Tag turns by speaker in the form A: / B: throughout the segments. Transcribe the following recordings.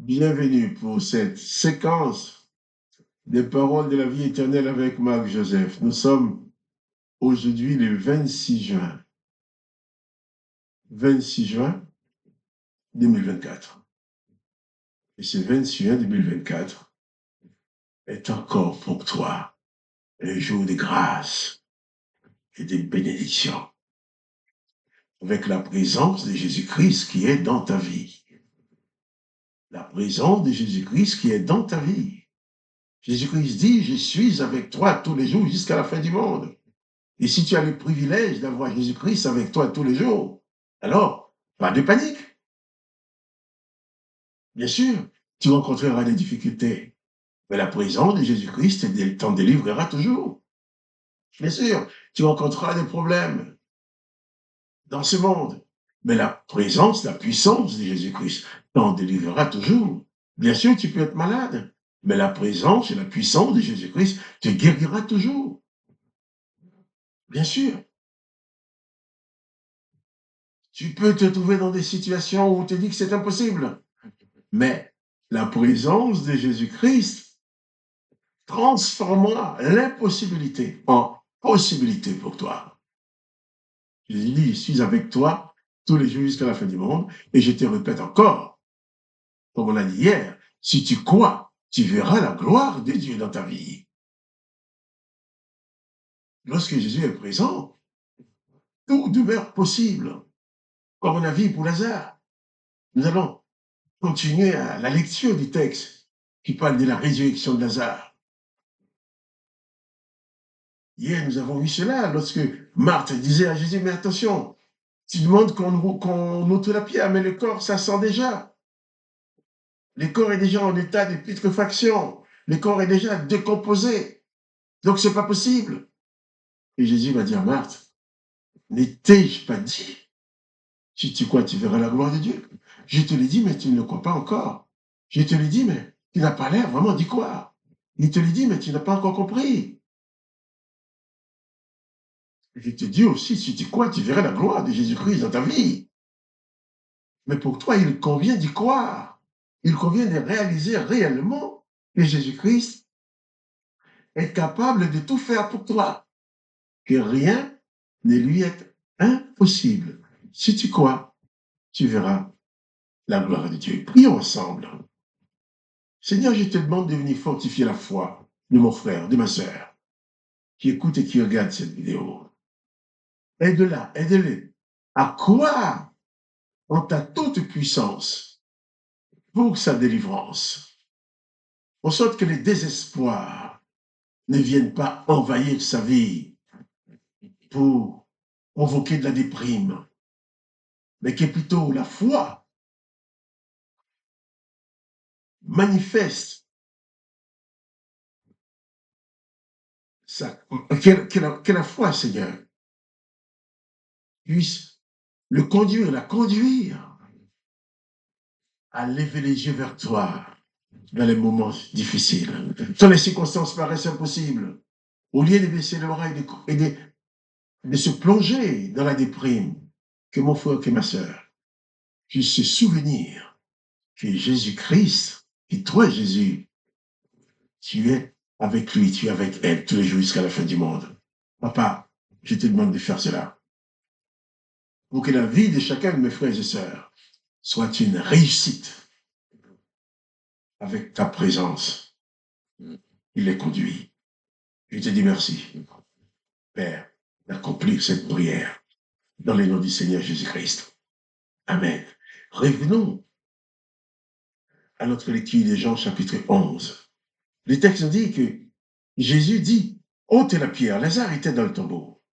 A: Bienvenue pour cette séquence des paroles de la vie éternelle avec Marc Joseph. Nous sommes aujourd'hui le 26 juin. 26 juin 2024. Et ce 26 juin 2024 est encore pour toi un jour de grâce et de bénédiction. Avec la présence de Jésus-Christ qui est dans ta vie. La présence de Jésus-Christ qui est dans ta vie. Jésus-Christ dit, je suis avec toi tous les jours jusqu'à la fin du monde. Et si tu as le privilège d'avoir Jésus-Christ avec toi tous les jours, alors, pas de panique. Bien sûr, tu rencontreras des difficultés, mais la présence de Jésus-Christ t'en délivrera toujours. Bien sûr, tu rencontreras des problèmes dans ce monde, mais la présence, la puissance de Jésus-Christ t'en délivrera toujours. Bien sûr, tu peux être malade, mais la présence et la puissance de Jésus-Christ te guérira toujours. Bien sûr. Tu peux te trouver dans des situations où on te dit que c'est impossible. Mais la présence de Jésus-Christ transformera l'impossibilité en possibilité pour toi. Jésus dit, je suis avec toi tous les jours jusqu'à la fin du monde. Et je te répète encore, comme on l'a dit hier, si tu crois, tu verras la gloire de Dieu dans ta vie. Lorsque Jésus est présent, tout demeure possible, comme on a vu pour Lazare. Nous allons continuer à la lecture du texte qui parle de la résurrection de Lazare. Hier, nous avons vu cela lorsque Marthe disait à Jésus, mais attention, tu demandes qu'on ôte la pierre, mais le corps, ça sent déjà. Le corps est déjà en état de putréfaction. Le corps est déjà décomposé. Donc, c'est pas possible. Et Jésus va dire, Marthe, ne t'ai-je pas dit? Si tu crois, tu verras la gloire de Dieu. Je te l'ai dit, mais tu ne le crois pas encore. Je te l'ai dit, mais tu n'as pas l'air vraiment d'y croire. Il te l'ai dit, mais tu n'as pas encore compris. Je te dis aussi, si tu crois, tu verras la gloire de Jésus-Christ dans ta vie. Mais pour toi, il convient d'y croire. Il convient de réaliser réellement que Jésus-Christ est capable de tout faire pour toi. Que rien ne lui est impossible. Si tu crois, tu verras la gloire de Dieu. Prions ensemble. Seigneur, je te demande de venir fortifier la foi de mon frère, de ma sœur, qui écoute et qui regarde cette vidéo. Aide-la, aide-les à croire en ta toute puissance pour sa délivrance, en sorte que les désespoirs ne viennent pas envahir sa vie pour provoquer de la déprime, mais que plutôt la foi manifeste que la foi, Seigneur, puisse le conduire, la conduire à lever les yeux vers toi dans les moments difficiles. Quand les circonstances paraissent impossibles, au lieu de baisser l'oreille et de se plonger dans la déprime, que mon frère, que ma sœur puisse se souvenir que Jésus-Christ, et toi, Jésus, tu es avec lui, tu es avec elle tous les jours jusqu'à la fin du monde. Papa, je te demande de faire cela pour que la vie de chacun de mes frères et sœurs soit une réussite avec ta présence. Il les conduit. Je te dis merci, Père, d'accomplir cette prière dans le nom du Seigneur Jésus-Christ. Amen. Revenons à notre lecture de Jean chapitre 11. Le texte dit que Jésus dit, ôtez la pierre. Lazare était dans le tombeau.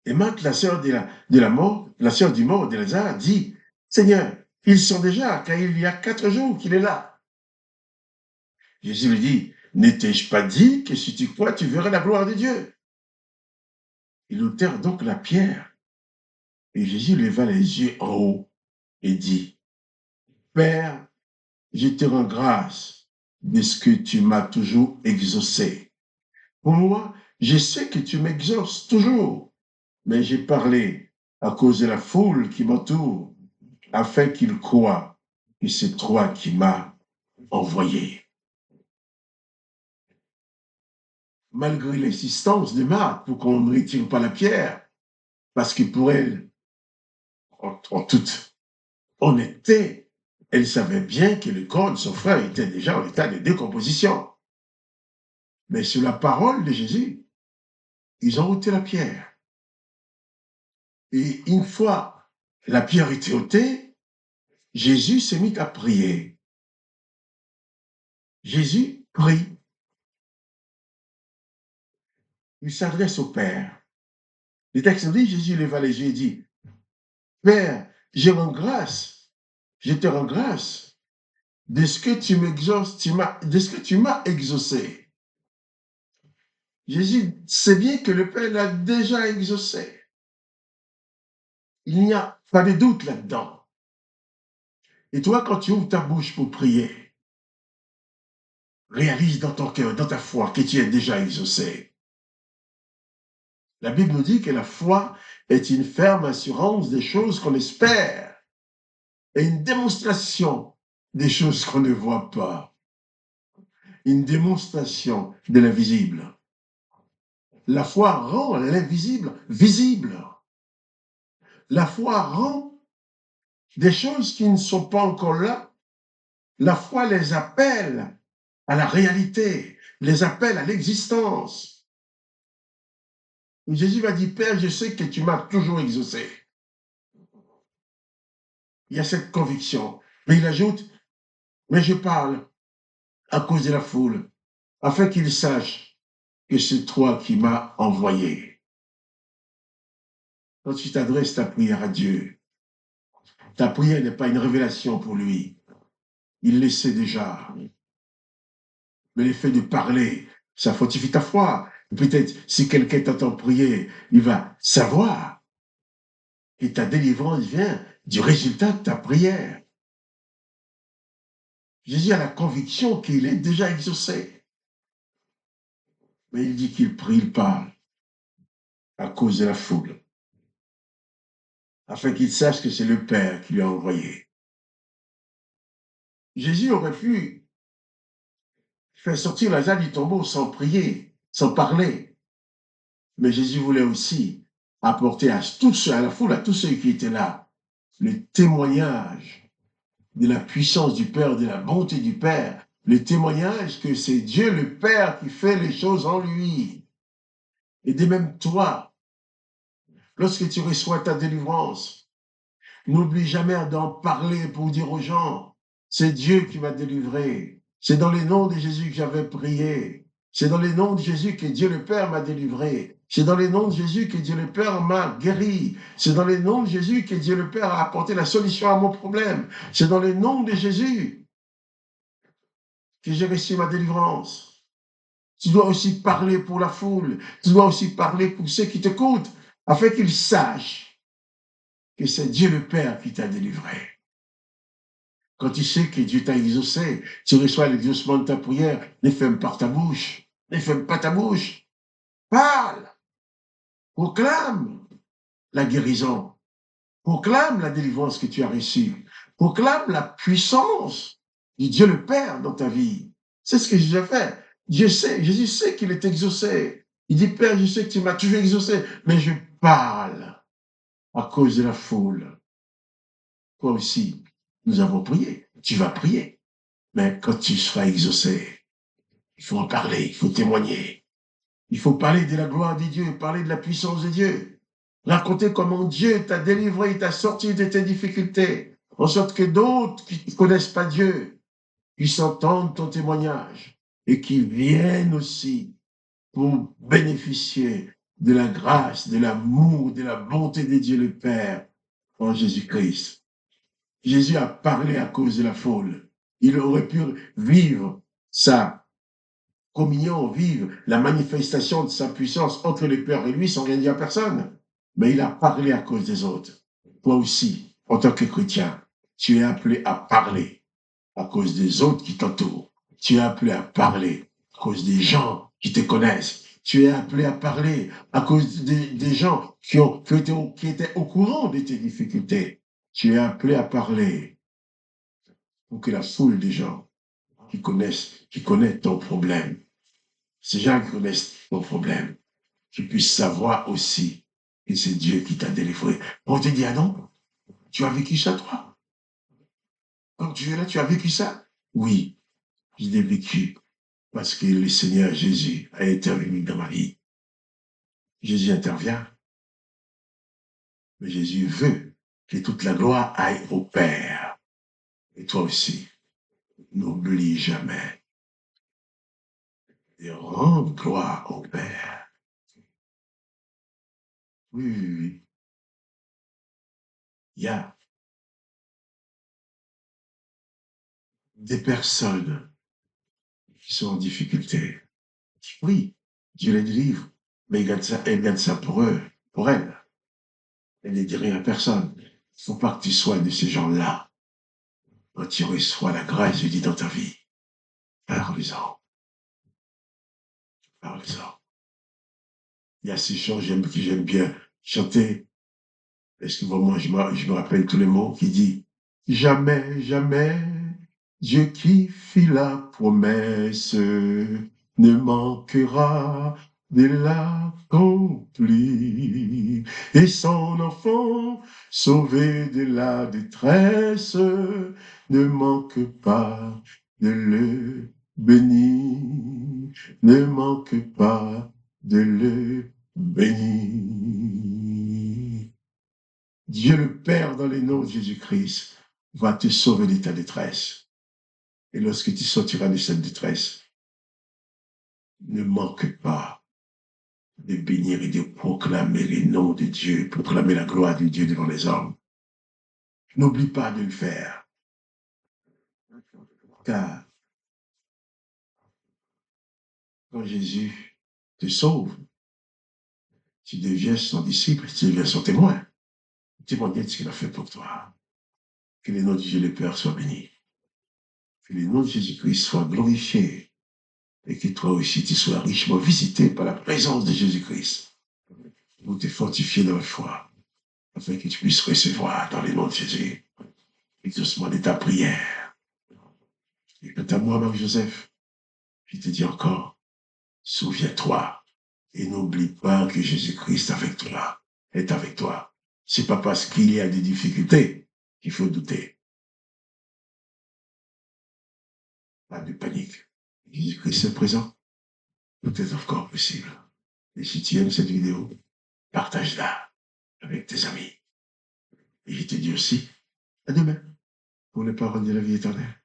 A: Et Marthe, la sœur la sœur du mort de Lazare, dit, Seigneur, ils sont déjà, car il y a 4 jours qu'il est là. Jésus lui dit, n'étais-je pas dit que si tu crois, tu verras la gloire de Dieu? Ils ôtèrent donc la pierre. Et Jésus leva les yeux en haut et dit, Père, je te rends grâce de ce que tu m'as toujours exaucé. Pour moi, je sais que tu m'exauces toujours, mais j'ai parlé à cause de la foule qui m'entoure, afin qu'ils croient que c'est toi qui m'as envoyé. Malgré l'insistance de Marthe pour qu'on ne retire pas la pierre, parce que pour elle, en toute honnêteté, elle savait bien que le corps de son frère était déjà en état de décomposition. Mais sur la parole de Jésus, ils ont ôté la pierre. Et une fois la pierre était ôtée, Jésus s'est mis à prier. Jésus prie. Il s'adresse au Père. Le texte dit, Jésus leva les yeux et dit, Père, je te rends grâce de ce que tu m'exauces, de ce que tu m'as exaucé. Jésus sait bien que le Père l'a déjà exaucé. Il n'y a pas de doute là-dedans. Et toi, quand tu ouvres ta bouche pour prier, réalise dans ton cœur, dans ta foi, que tu es déjà exaucé. La Bible nous dit que la foi est une ferme assurance des choses qu'on espère et une démonstration des choses qu'on ne voit pas. Une démonstration de l'invisible. La foi rend l'invisible visible. La foi rend des choses qui ne sont pas encore là. La foi les appelle à la réalité, les appelle à l'existence. Jésus va dire, Père, je sais que tu m'as toujours exaucé. Il y a cette conviction. Mais il ajoute, mais je parle à cause de la foule, afin qu'ils sachent que c'est toi qui m'as envoyé. Quand tu t'adresses ta prière à Dieu, ta prière n'est pas une révélation pour lui. Il le sait déjà. Mais le fait de parler, ça fortifie ta foi. Peut-être si quelqu'un t'entend prier, il va savoir que ta délivrance vient du résultat de ta prière. Jésus a la conviction qu'il est déjà exaucé. Mais il dit qu'il prie, il parle à cause de la foule, afin qu'il sache que c'est le Père qui lui a envoyé. Jésus aurait pu faire sortir Lazare du tombeau sans prier, sans parler. Mais Jésus voulait aussi apporter à la foule, à tous ceux qui étaient là, le témoignage de la puissance du Père, de la bonté du Père, le témoignage que c'est Dieu le Père qui fait les choses en lui. Et de même toi, lorsque tu reçois ta délivrance, n'oublie jamais d'en parler pour dire aux gens, c'est Dieu qui m'a délivré. C'est dans le nom de Jésus que j'avais prié. C'est dans le nom de Jésus que Dieu le Père m'a délivré. C'est dans le nom de Jésus que Dieu le Père m'a guéri. C'est dans le nom de Jésus que Dieu le Père a apporté la solution à mon problème. C'est dans le nom de Jésus que j'ai reçu ma délivrance. Tu dois aussi parler pour la foule. Tu dois aussi parler pour ceux qui t'écoutent, afin qu'ils sachent que c'est Dieu le Père qui t'a délivré. Quand tu sais que Dieu t'a exaucé, tu reçois l'exaucement de ta prière, ne ferme pas ta bouche. Ne ferme pas ta bouche. Parle. Proclame la guérison. Proclame la délivrance que tu as reçue. Proclame la puissance du Dieu le Père dans ta vie. C'est ce que Jésus a fait. Jésus sait qu'il est exaucé. Il dit, Père, je sais que tu m'as toujours exaucé, mais je parle à cause de la foule. Toi aussi, nous avons prié. Tu vas prier. Mais quand tu seras exaucé, il faut en parler, il faut témoigner. Il faut parler de la gloire de Dieu, parler de la puissance de Dieu. Raconter comment Dieu t'a délivré, t'a sorti de tes difficultés, en sorte que d'autres qui ne connaissent pas Dieu puissent entendre ton témoignage et qui viennent aussi pour bénéficier de la grâce, de l'amour, de la bonté de Dieu le Père en Jésus-Christ. Jésus a parlé à cause de la foule. Il aurait pu vivre sa communion, vivre la manifestation de sa puissance entre le Père et lui sans rien dire à personne. Mais il a parlé à cause des autres. Toi aussi, en tant que chrétien, tu es appelé à parler à cause des autres qui t'entourent. Tu es appelé à parler à cause des gens qui te connaissent. Tu es appelé à parler à cause des gens qui étaient au courant de tes difficultés. Tu es appelé à parler pour que la foule des gens qui connaissent ton problème, ces gens qui connaissent ton problème, qui puissent savoir aussi que c'est Dieu qui t'a délivré. On te dit, ah non, tu as vécu ça, toi? Quand tu es là, tu as vécu ça? Oui, je l'ai vécu parce que le Seigneur Jésus a intervenu dans ma vie. Jésus intervient, mais Jésus veut que toute la gloire aille au Père. Et toi aussi, n'oublie jamais de rendre gloire au Père. Oui, oui, oui. Il y a des personnes qui sont en difficulté. Oui, Dieu les délivre, mais elle garde ça pour eux, pour elles. Elle ne dit rien à personne. Il ne faut pas que tu sois de ces gens-là. Quand tu reçois la grâce de Dieu dans ta vie, parle-en, parle-en. Il y a ces chants que j'aime bien chanter. Est-ce que vraiment je me rappelle tous les mots qui dit jamais, jamais, Dieu qui fit la promesse ne manquera de l'accomplir. Et son enfant, sauvé de la détresse, ne manque pas de le bénir, ne manque pas de le bénir. Dieu le Père, dans le nom de Jésus-Christ, va te sauver de ta détresse. Et lorsque tu sortiras de cette détresse, ne manque pas de bénir et de proclamer le nom de Dieu, proclamer la gloire de Dieu devant les hommes. N'oublie pas de le faire, car quand Jésus te sauve, tu deviens son disciple, tu deviens son témoin. Témoigner de ce qu'il a fait pour toi. Que le nom de Dieu le Père soit béni. Que le nom de Jésus-Christ soit glorifié. Et que toi aussi, tu sois richement visité par la présence de Jésus-Christ. Pour te fortifier dans la foi, afin que tu puisses recevoir dans le nom de Jésus l'exaucement de ta prière. Et quant à moi, Marie-Joseph, je te dis encore, souviens-toi et n'oublie pas que Jésus-Christ est avec toi. C'est pas parce qu'il y a des difficultés qu'il faut douter. Pas de panique. Jésus-Christ est présent. Tout est encore possible. Et si tu aimes cette vidéo, partage-la avec tes amis. Et je te dis aussi, à demain, pour les paroles de la vie éternelle.